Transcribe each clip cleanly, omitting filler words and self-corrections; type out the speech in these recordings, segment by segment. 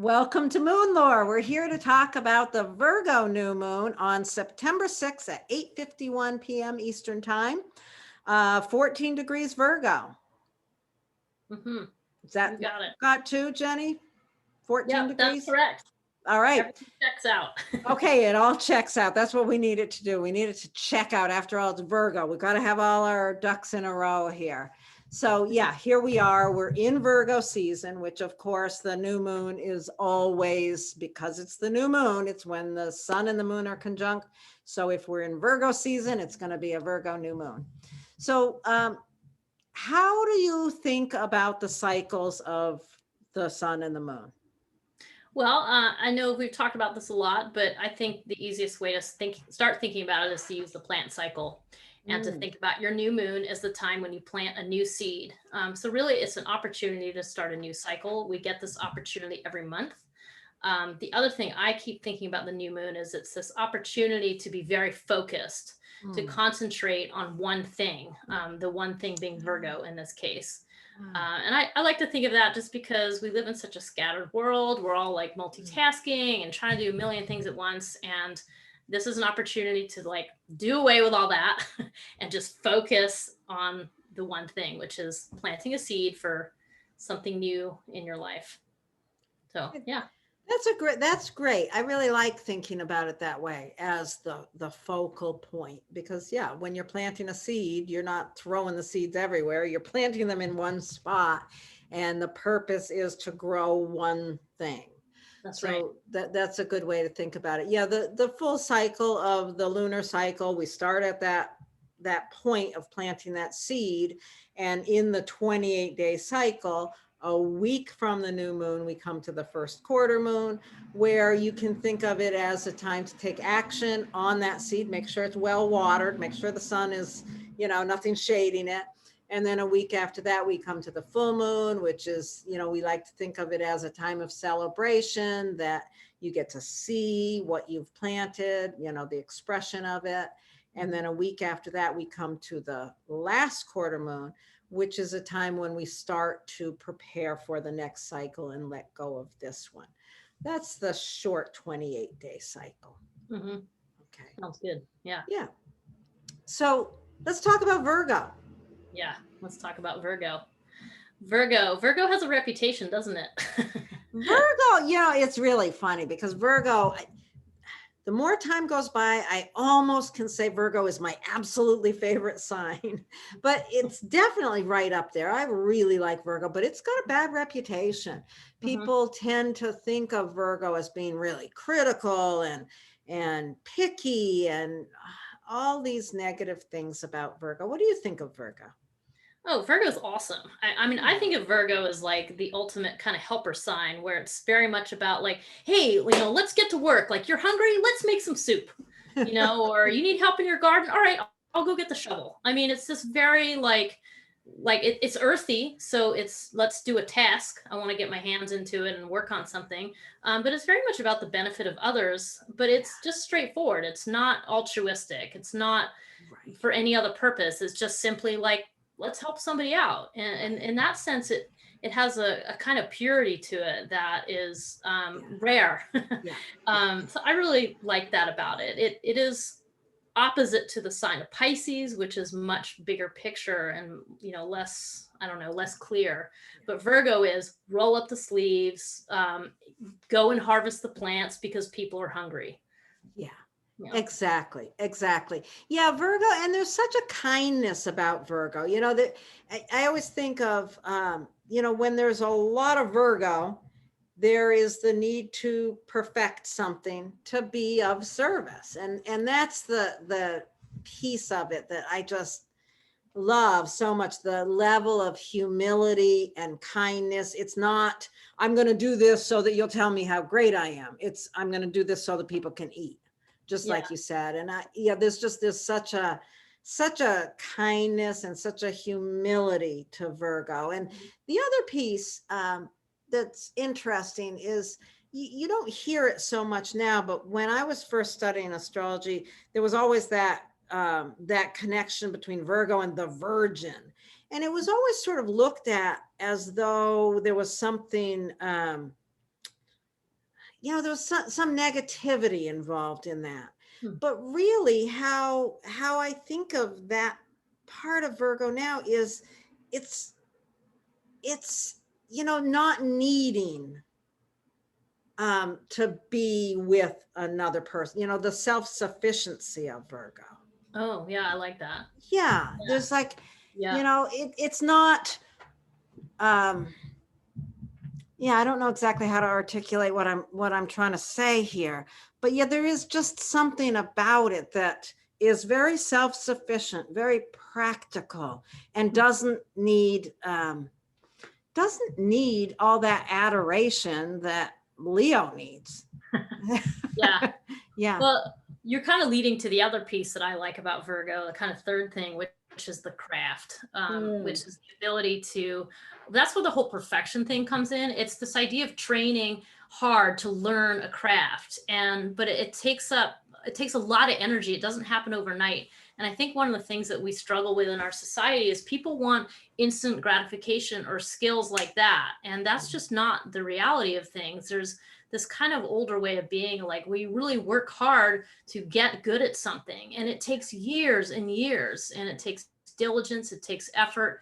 Welcome to MoonLore. We're here to talk about the Virgo New Moon on September 6th at 8:51 p.m. Eastern Time, 14 degrees Virgo. Mm-hmm. Is that You got it? Got two, Jenny? 14 Yep, that's degrees? correct. All right. Everything checks out. Okay, it all checks out. That's what we needed to do. We needed to check out. After all, it's Virgo. We've got to have all our ducks in a row here. So yeah, here we are. We're in Virgo season, which of course the new moon is always, because it's the new moon, it's when the sun and the moon are conjunct. So if we're in Virgo season, it's going to be a Virgo new moon. So how do you think about the cycles of the sun and the moon? Well, I know we've talked about this a lot, but I think the easiest way to start thinking about it is to use the plant cycle and to think about your new moon as the time when you plant a new seed. So really, it's an opportunity to start a new cycle. We get this opportunity every month. The other thing I keep thinking about the new moon is it's this opportunity to be very focused, to concentrate on one thing, the one thing being Virgo in this case. And I like to think of that just because we live in such a scattered world. We're all like multitasking and trying to do a million things at once. And this is an opportunity to like do away with all that and just focus on the one thing, which is planting a seed for something new in your life. So, yeah. That's great. I really like thinking about it that way as the focal point, because yeah, when you're planting a seed, you're not throwing the seeds everywhere. You're planting them in one spot, and the purpose is to grow one thing. That's So right. that's a good way to think about it. Yeah, the full cycle of the lunar cycle, we start at that point of planting that seed, and in the 28-day cycle, a week from the new moon, we come to the first quarter moon, where you can think of it as a time to take action on that seed. Make sure it's well watered, make sure the sun is, nothing shading it. And then a week after that, we come to the full moon, which is, we like to think of it as a time of celebration, that you get to see what you've planted, the expression of it. And then a week after that, we come to the last quarter moon, which is a time when we start to prepare for the next cycle and let go of this one. That's the short 28-day cycle. Mm-hmm. Okay. Sounds good. Yeah. Yeah. So let's talk about Virgo. Yeah. Let's talk about Virgo. Virgo has a reputation, doesn't it? Virgo, it's really funny because Virgo, the more time goes by, I almost can say Virgo is my absolutely favorite sign, but it's definitely right up there. I really like Virgo, but it's got a bad reputation. People tend to think of Virgo as being really critical and picky and all these negative things about Virgo. What do you think of Virgo? Oh, Virgo's awesome. I mean, I think of Virgo as like the ultimate kind of helper sign where it's very much about like, hey, let's get to work. Like, you're hungry, let's make some soup, or you need help in your garden. All right, I'll go get the shovel. I mean, it's just very like it's earthy. So it's, let's do a task. I want to get my hands into it and work on something. But it's very much about the benefit of others, but it's just straightforward. It's not altruistic. It's not for any other purpose. It's just simply like, let's help somebody out. And in that sense, it has a kind of purity to it that is rare. So I really like that about it. It is opposite to the sign of Pisces, which is much bigger picture and less, less clear. But Virgo is roll up the sleeves, go and harvest the plants because people are hungry. Yeah. Exactly. Yeah, Virgo, and there's such a kindness about Virgo. That I always think of, when there's a lot of Virgo, there is the need to perfect something to be of service, and that's the piece of it that I just love so much. The level of humility and kindness. It's not, I'm going to do this so that you'll tell me how great I am. It's, I'm going to do this so that people can eat. Just like you said. And there's such a kindness and such a humility to Virgo. And the other piece that's interesting is you don't hear it so much now, but when I was first studying astrology, there was always that connection between Virgo and the Virgin. And it was always sort of looked at as though there was something there was some negativity involved in that. Hmm. But really how I think of that part of Virgo now is it's not needing to be with another person, the self-sufficiency of Virgo. Oh, yeah, I like that. Yeah, Yeah. there's like, Yeah. it's not, yeah, I don't know exactly how to articulate what I'm trying to say here, but yeah, there is just something about it that is very self-sufficient, very practical, and doesn't need all that adoration that Leo needs. Yeah. Yeah. Well, you're kind of leading to the other piece that I like about Virgo, the kind of third thing, which is the craft, which is the ability to, that's where the whole perfection thing comes in. It's this idea of training hard to learn a craft. But it takes a lot of energy. It doesn't happen overnight. And I think one of the things that we struggle with in our society is people want instant gratification or skills like that. And that's just not the reality of things. There's this kind of older way of being, like we really work hard to get good at something, and it takes years and years, and it takes diligence, it takes effort,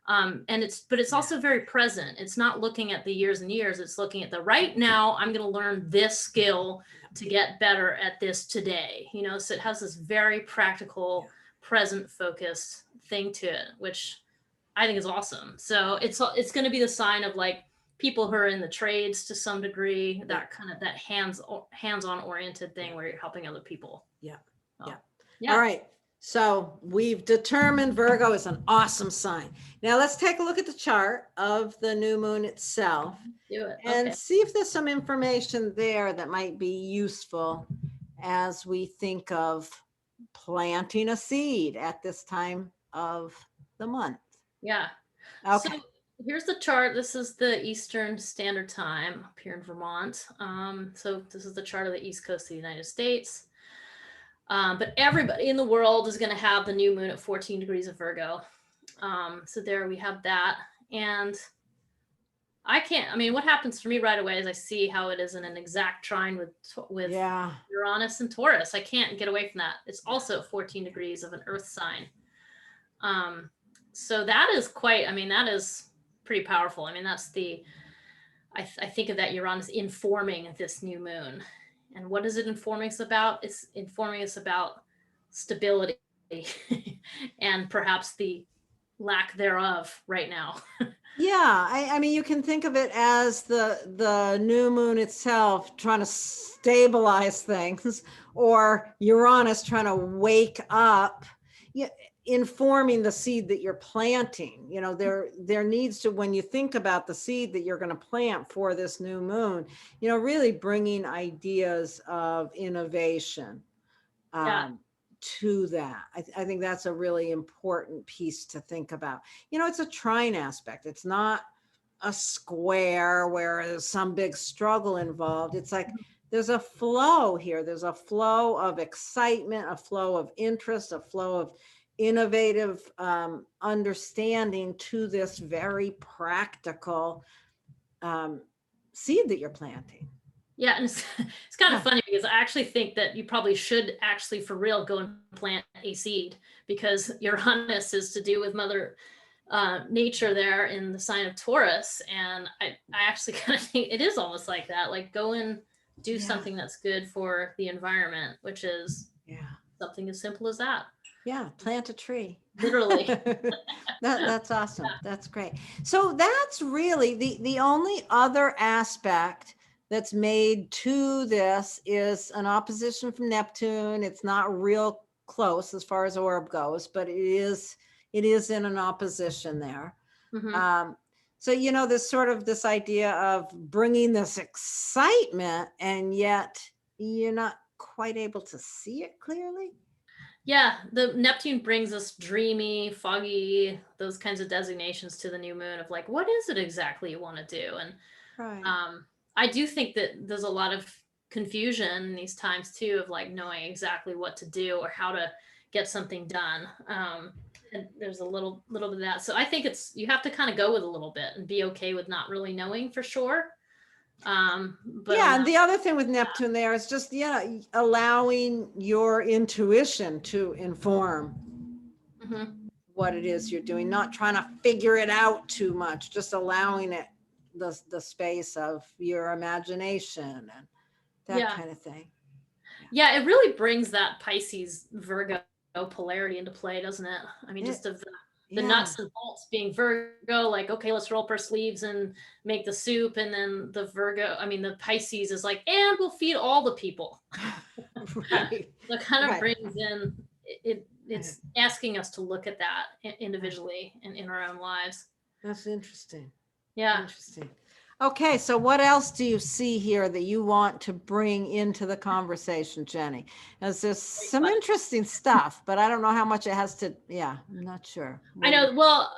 but it's also very present. It's not looking at the years and years, it's looking at the right now. I'm going to learn this skill to get better at this today, so it has this very practical, present focused thing to it, which I think is awesome. So it's going to be the sign of like people who are in the trades to some degree, that kind of that hands-on oriented thing where you're helping other people. Yeah. So, yeah. All right. So we've determined Virgo is an awesome sign. Now let's take a look at the chart of the new moon itself. Do it. And Okay. see if there's some information there that might be useful as we think of planting a seed at this time of the month. Yeah. Okay. So here's the chart. This is the Eastern Standard Time up here in Vermont. So this is the chart of the East Coast of the United States. But everybody in the world is going to have the new moon at 14 degrees of Virgo. So there we have that. And what happens for me right away is I see how it is in an exact trine with Uranus and Taurus. I can't get away from that. It's also 14 degrees of an earth sign. So that is that is pretty powerful. That's I think of that Uranus informing this new moon. And what is it informing us about? It's informing us about stability and perhaps the lack thereof right now. Yeah, I mean, you can think of it as the new moon itself trying to stabilize things, or Uranus trying to wake up, informing the seed that you're planting. There needs to, when you think about the seed that you're going to plant for this new moon, really bringing ideas of innovation. To that. I think that's a really important piece to think about. It's a trine aspect. It's not a square where there's some big struggle involved. It's like there's a flow here. There's a flow of excitement, a flow of interest, a flow of innovative understanding to this very practical seed that you're planting. Yeah, and it's kind of funny because I actually think that you probably should actually for real go and plant a seed, because Uranus is to do with Mother Nature there in the sign of Taurus. And I actually kind of think it is almost like that, like go and do something that's good for the environment, which is something as simple as that. Yeah, plant a tree. Literally. That's awesome. That's great. So that's really the only other aspect that's made to this is an opposition from Neptune. It's not real close as far as orb goes, but it is in an opposition there. Mm-hmm. So, there's sort of this idea of bringing this excitement, and yet you're not quite able to see it clearly. Yeah, the Neptune brings us dreamy, foggy, those kinds of designations to the new moon of like, what is it exactly you want to do? And I do think that there's a lot of confusion in these times too, of like knowing exactly what to do or how to get something done. And there's a little bit of that. So I think you have to kind of go with a little bit and be okay with not really knowing for sure. But yeah, and the other thing with Neptune there is just, allowing your intuition to inform what it is you're doing, not trying to figure it out too much, just allowing it the space of your imagination and that kind of thing. Yeah, it really brings that Pisces Virgo polarity into play, doesn't it? I mean, just of the nuts and bolts being Virgo, like, okay, let's roll up our sleeves and make the soup. And then the Pisces is like, and we'll feed all the people. Right. So it kind of brings in, it's asking us to look at that individually and in our own lives. That's interesting. Yeah. Interesting. Okay, so what else do you see here that you want to bring into the conversation, Jennie? As there's some interesting stuff, but I don't know how much it has to, I'm not sure. I know, well,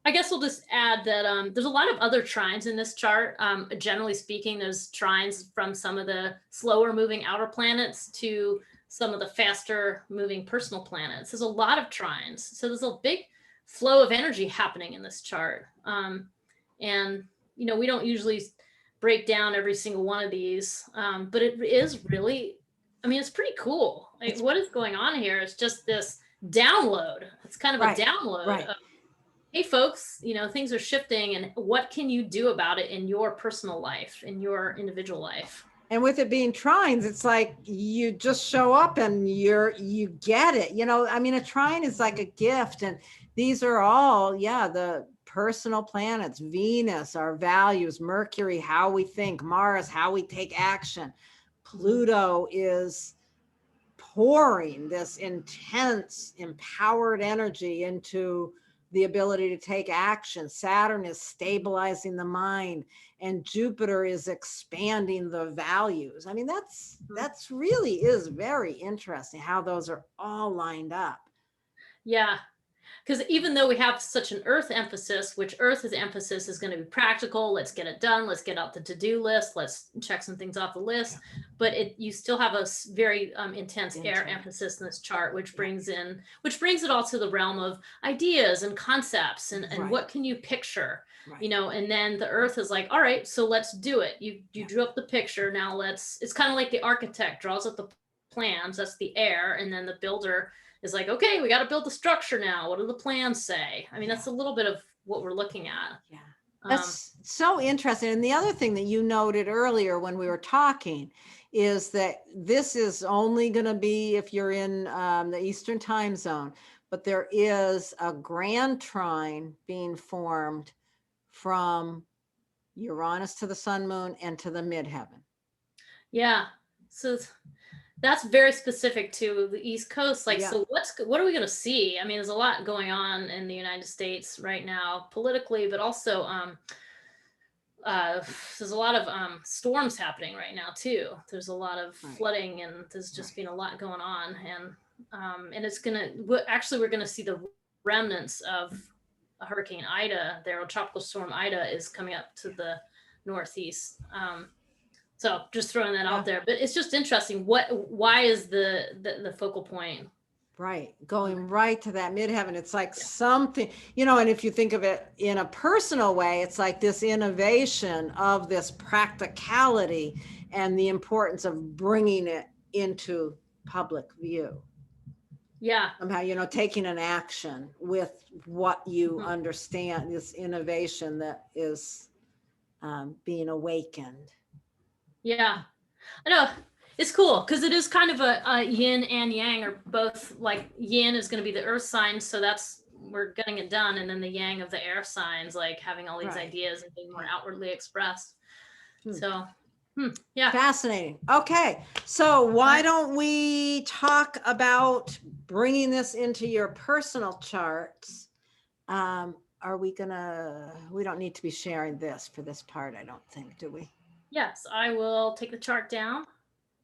I guess we'll just add that there's a lot of other trines in this chart. Generally speaking, there's trines from some of the slower moving outer planets to some of the faster moving personal planets. There's a lot of trines. So there's a big flow of energy happening in this chart. And we don't usually break down every single one of these, but it is really, it's pretty cool. Like, what is going on here is just this download. It's kind of a download of, hey folks, things are shifting, and what can you do about it in your personal life, in your individual life? And with it being trines, it's like you just show up and you get it. A trine is like a gift, and these are all, the personal planets, Venus, our values, Mercury, how we think, Mars, how we take action. Pluto is pouring this intense, empowered energy into the ability to take action. Saturn is stabilizing the mind, and Jupiter is expanding the values. That's really is very interesting how those are all lined up. Yeah. Because even though we have such an earth emphasis, which earth's emphasis is going to be practical, let's get it done, let's get out the to-do list, let's check some things off the list, but you still have a very intense air emphasis in this chart, which brings it all to the realm of ideas and concepts and what can you picture, and then the earth is like, all right, so let's do it. You drew up the picture, now it's kind of like the architect draws up the plans, that's the air, and then the builder is like, okay, we got to build the structure now. What do the plans say? That's a little bit of what we're looking at. Yeah. That's so interesting. And the other thing that you noted earlier when we were talking is that this is only going to be if you're in the Eastern time zone, but there is a grand trine being formed from Uranus to the sun, moon, and to the midheaven. Yeah. So that's very specific to the East Coast. So what are we going to see? There's a lot going on in the United States right now politically, but also there's a lot of storms happening right now too. There's a lot of flooding, and there's just been a lot going on, and it's we're gonna see the remnants of Hurricane Ida. Their tropical storm Ida is coming up to the northeast. So just throwing that out there, but it's just interesting. Why is the focal point? Right. Going right to that midheaven. It's like something, and if you think of it in a personal way, it's like this innovation of this practicality and the importance of bringing it into public view. Yeah. Somehow, taking an action with what you understand, this innovation that is being awakened. Yeah, I know. It's cool because it is kind of a yin and yang, or both. Like yin is going to be the earth sign, so we're getting it done, and then the yang of the air signs, like having all these ideas and being more outwardly expressed. So, yeah. Fascinating. Okay, so why don't we talk about bringing this into your personal charts? We don't need to be sharing this for this part, I don't think, do we? Yes, I will take the chart down.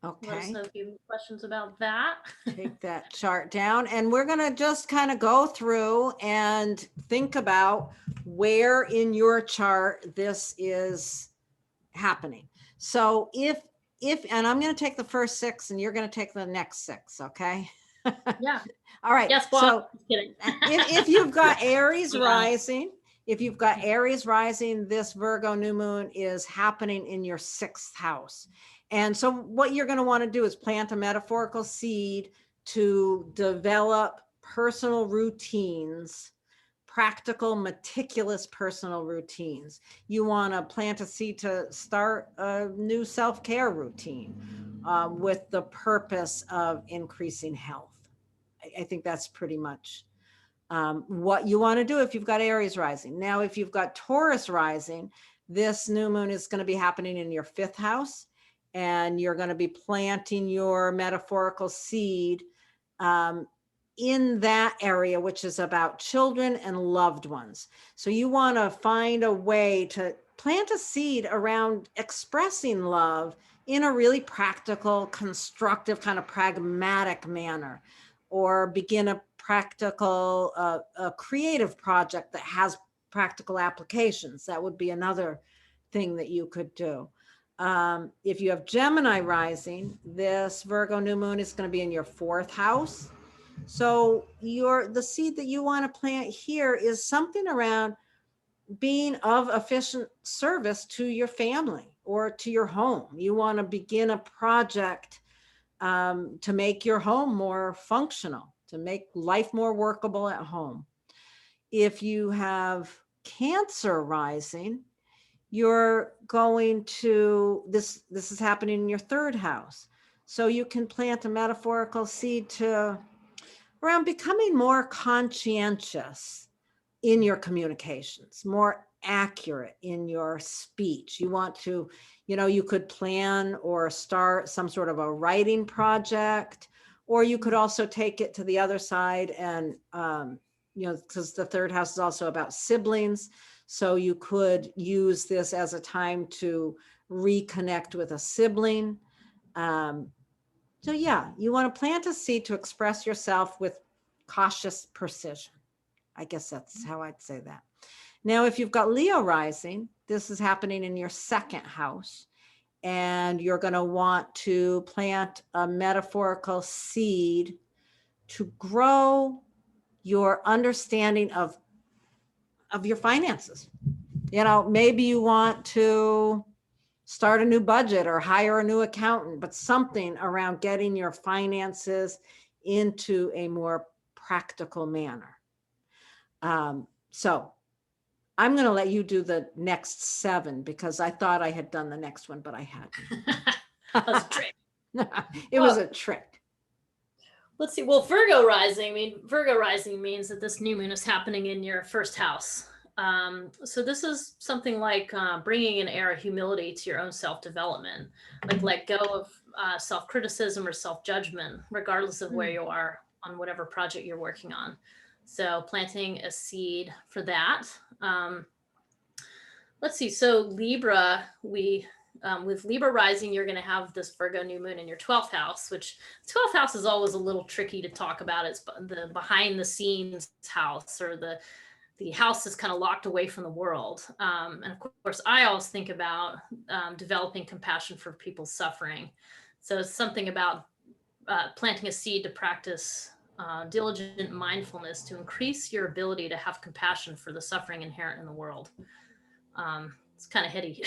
Okay. Let us know if you have questions about that. Take that chart down, and we're going to just kind of go through and think about where in your chart this is happening. So if and I'm going to take the first 6 and you're going to take the next 6, okay? Yeah. All right. Yes, Bob. So just kidding. if you've got Aries rising, If you've got Aries rising, this Virgo new moon is happening in your 6th house. And so what you're going to want to do is plant a metaphorical seed to develop personal routines, practical, meticulous personal routines. You want to plant a seed to start a new self-care routine with the purpose of increasing health. I think that's pretty much what you want to do if you've got Aries rising. Now, if you've got Taurus rising, this new moon is going to be happening in your 5th house, and you're going to be planting your metaphorical seed in that area, which is about children and loved ones. So you want to find a way to plant a seed around expressing love in a really practical, constructive, kind of pragmatic manner, or begin a practical, a creative project that has practical applications. That would be another thing that you could do. If you have Gemini rising, this Virgo new moon is going to be in your 4th house. So the seed that you want to plant here is something around being of efficient service to your family or to your home. You want to begin a project to make your home more functional, to make life more workable at home. If you have Cancer rising, you're going to, this is happening in your 3rd house. So you can plant a metaphorical seed to around becoming more conscientious in your communications, more accurate in your speech. You want to, you could plan or start some sort of a writing project, or you could also take it to the other side and, because the 3rd house is also about siblings. So you could use this as a time to reconnect with a sibling. So yeah, you want to plant a seed to express yourself with cautious precision. I guess that's how I'd say that. Now, if you've got Leo rising, this is happening in your 2nd house, and you're going to want to plant a metaphorical seed to grow your understanding of your finances. Maybe you want to start a new budget or hire a new accountant, but something around getting your finances into a more practical manner. So I'm going to let you do the next 7 because I thought I had done the next one, but I hadn't. That was a trick. It was a trick. Let's see. Well, Virgo rising. Virgo rising means that this new moon is happening in your 1st house. So this is something like bringing an air of humility to your own self-development, like let go of self-criticism or self-judgment, regardless of where you are on whatever project you're working on. So planting a seed for that. Let's see. So Libra, with Libra rising, you're going to have this Virgo new moon in your 12th house, which 12th house is always a little tricky to talk about. It's the behind the scenes house, or the house is kind of locked away from the world. And of course, I always think about developing compassion for people's suffering. So it's something about planting a seed to practice diligent mindfulness to increase your ability to have compassion for the suffering inherent in the world. It's kind of heady.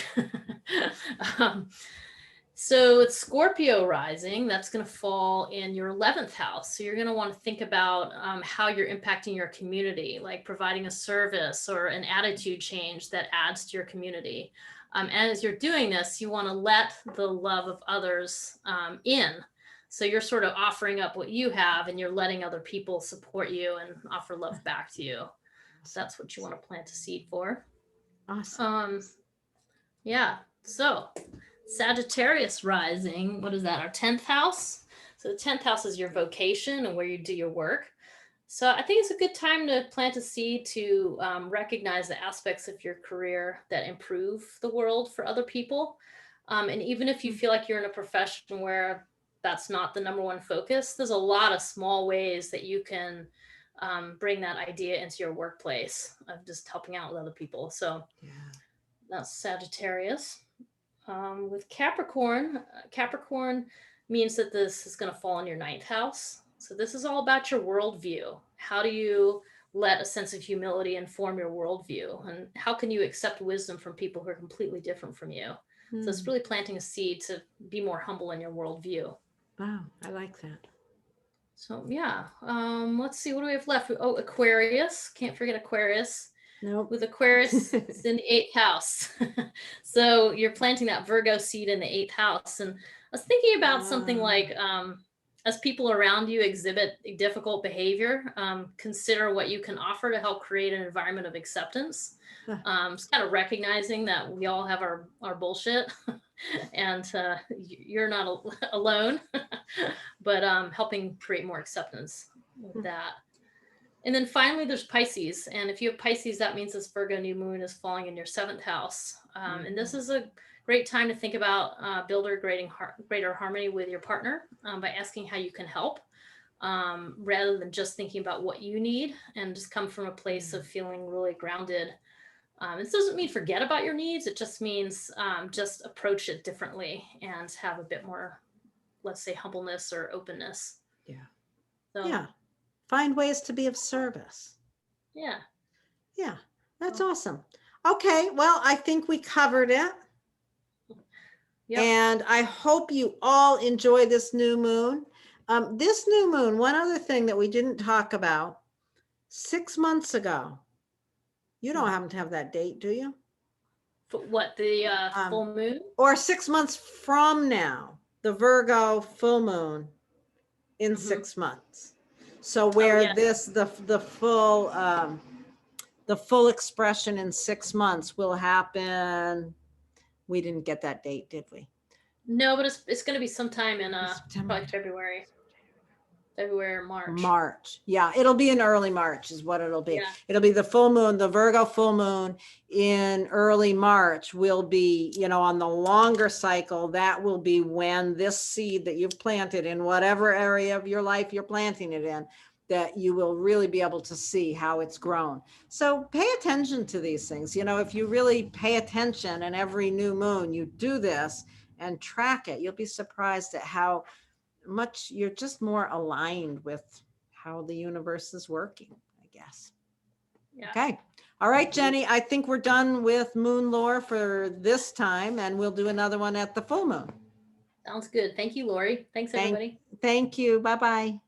So it's Scorpio rising. That's going to fall in your 11th house. So you're going to want to think about how you're impacting your community, like providing a service or an attitude change that adds to your community. And as you're doing this, you want to let the love of others in. So you're sort of offering up what you have, and you're letting other people support you and offer love back to you. So that's what you want to plant a seed for. Awesome. Yeah. So Sagittarius rising, what is that? Our 10th house. So the 10th house is your vocation and where you do your work. So I think it's a good time to plant a seed to recognize the aspects of your career that improve the world for other people. And even if you feel like you're in a profession where that's not the number one focus, there's a lot of small ways that you can bring that idea into your workplace of just helping out with other people. So that's Sagittarius. With Capricorn, Capricorn means that this is going to fall in your 9th house. So this is all about your worldview. How do you let a sense of humility inform your worldview? And how can you accept wisdom from people who are completely different from you? So it's really planting a seed to be more humble in your worldview. Wow, I like that. So yeah, let's see, what do we have left? Oh, Aquarius, can't forget Aquarius. Nope. With Aquarius, it's in the 8th house. So you're planting that Virgo seed in the 8th house. And I was thinking about something like, as people around you exhibit difficult behavior, consider what you can offer to help create an environment of acceptance. Just kind of recognizing that we all have our bullshit and you're not alone, but helping create more acceptance with that. And then finally, there's Pisces. And if you have Pisces, that means this Virgo new moon is falling in your 7th house. And this is a great time to think about building greater harmony with your partner by asking how you can help, rather than just thinking about what you need, and just come from a place of feeling really grounded. This doesn't mean forget about your needs. It just means just approach it differently and have a bit more, let's say, humbleness or openness. Yeah. So, Yeah. Find ways to be of service. Yeah. Yeah, that's awesome. Okay, well, I think we covered it. Yep. And I hope you all enjoy this new moon. This new moon, one other thing that we didn't talk about, 6 months ago, you don't happen to have that date, do you? What, the full moon? Or 6 months from now, the Virgo full moon in 6 months. So where the full expression in 6 months will happen. We didn't get that date, did we? No, but it's going to be sometime in probably February or March. March. Yeah, it'll be in early March is what it'll be. Yeah. It'll be the full moon, the Virgo full moon in early March will be, on the longer cycle. That will be when this seed that you've planted in whatever area of your life you're planting it in, that you will really be able to see how it's grown. So pay attention to these things. If you really pay attention and every new moon you do this and track it, you'll be surprised at how much you're just more aligned with how the universe is working, I guess. Yeah. Okay. All right, Jenny, I think we're done with MoonLore for this time, and we'll do another one at the full moon. Sounds good. Thank you, Laurie. Thanks, everybody. Thank you. Bye-bye.